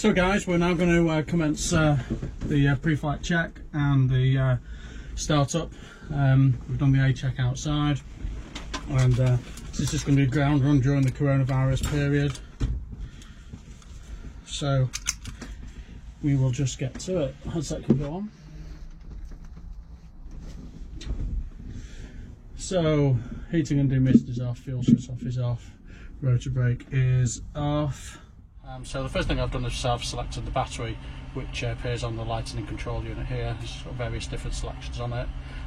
So guys, we're now going to commence the pre-flight check and the start-up. We've done the A-check outside, and this is just going to be a ground run during the coronavirus period. So we will just get to it. Headset can go on. So heating and demist is off, fuel shutoff is off, rotor brake is off. So the first thing I've done is I've selected the battery, which appears on the lighting control unit here. There's various different selections on it,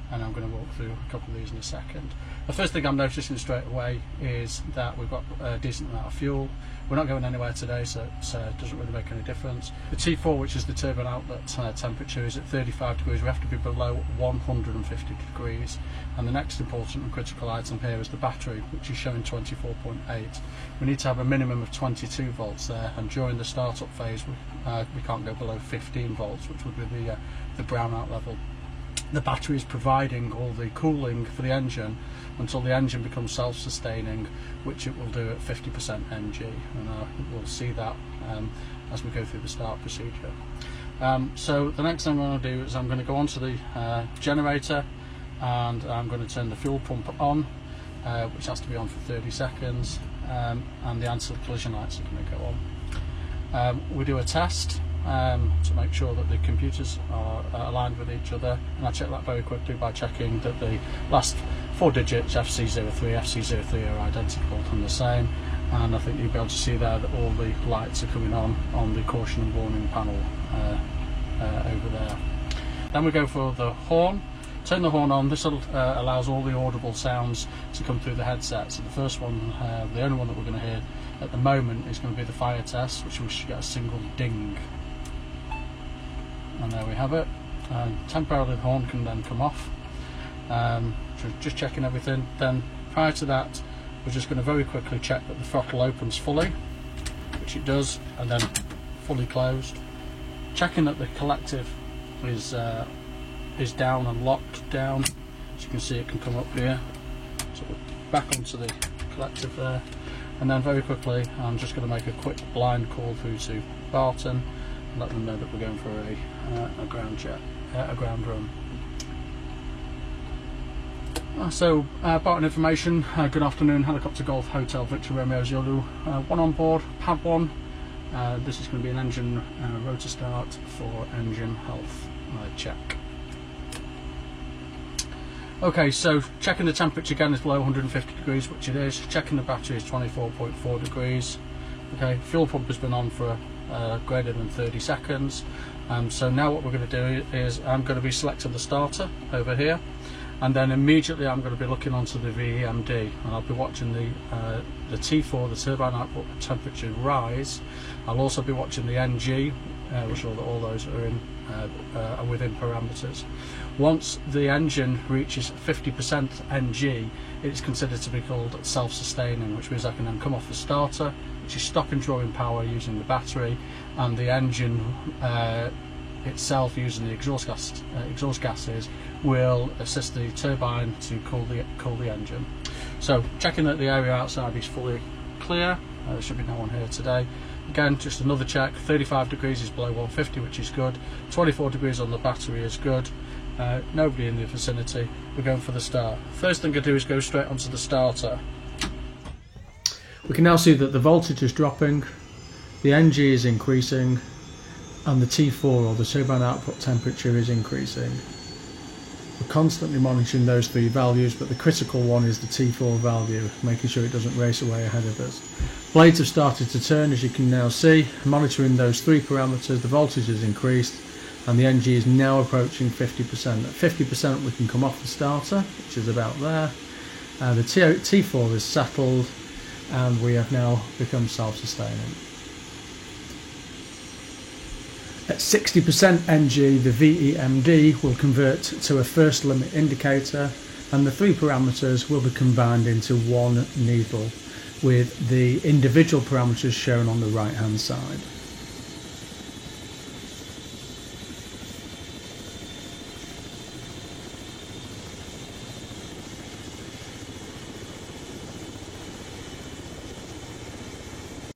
and I'm going to walk through a couple of these in a second. The first thing I'm noticing straight away is that we've got a decent amount of fuel. We're not going anywhere today, so it doesn't really make any difference. The T4, which is the turbine outlet temperature, is at 35 degrees. We have to be below 150 degrees. And the next important and critical item here is the battery, which is showing 24.8. We need to have a minimum of 22 volts there, and during the startup phase we can't go below 15 volts, which would be the brownout level. The battery is providing all the cooling for the engine until the engine becomes self-sustaining, which it will do at 50% NG, and we'll see that as we go through the start procedure. So the next thing I'm going to do is I'm going to go onto the generator, and I'm going to turn the fuel pump on, which has to be on for 30 seconds, and the anti-collision lights are going to go on. We do a test to make sure that the computers are aligned with each other, and I check that very quickly by checking that the last 4 digits FC03, FC03 are identical and the same, and I think you'll be able to see there that all the lights are coming on the caution and warning panel over there. Then we go for the horn. Turn the horn on. This allows all the audible sounds to come through the headset. So the first one, the only one that we're going to hear at the moment, is going to be the fire test, which we should get a single ding. And there we have it. Temporarily the horn can then come off. So just checking everything. Then prior to that, we're just going to very quickly check that the throttle opens fully, which it does, and then fully closed. Checking that the collective is down and locked down. As you can see, it can come up here. So we're back onto the collective there, and then very quickly I'm just going to make a quick blind call through to Barton and let them know that we're going for a ground run. So Barton information. Good afternoon, Helicopter Golf Hotel Victor Romeo Zulu. One on board, pad 1. This is going to be an engine rotor start for engine health check. Okay, so checking the temperature again is below 150 degrees, which it is. Checking the battery is 24.4 degrees. Okay, fuel pump has been on for greater than 30 seconds. So now what we're going to do is I'm going to be selecting the starter over here, and then immediately I'm going to be looking onto the VEMD, and I'll be watching the T4, the turbine output temperature, rise. I'll also be watching the NG, we're sure that all those are within parameters. Once the engine reaches 50% NG, it's considered to be called self-sustaining, which means I can then come off the starter, which is stopping drawing power using the battery, and the engine itself, using the exhaust gases, will assist the turbine to cool the engine. So checking that the area outside is fully clear. There should be no one here today. Again, just another check. 35 degrees is below 150, which is good. 24 degrees on the battery is good. Nobody in the vicinity. We're going for the start. First thing I do is go straight onto the starter. We can now see that the voltage is dropping, the NG is increasing, and the T4, or the turbine output temperature, is increasing. We're constantly monitoring those 3 values, but the critical one is the T4 value, making sure it doesn't race away ahead of us. Blades have started to turn, as you can now see. Monitoring those 3 parameters, the voltage has increased, and the NG is now approaching 50%. At 50% we can come off the starter, which is about there. The T4 is settled, and we have now become self-sustaining. At 60% NG, the VEMD will convert to a first limit indicator, and the 3 parameters will be combined into one needle, with the individual parameters shown on the right hand side.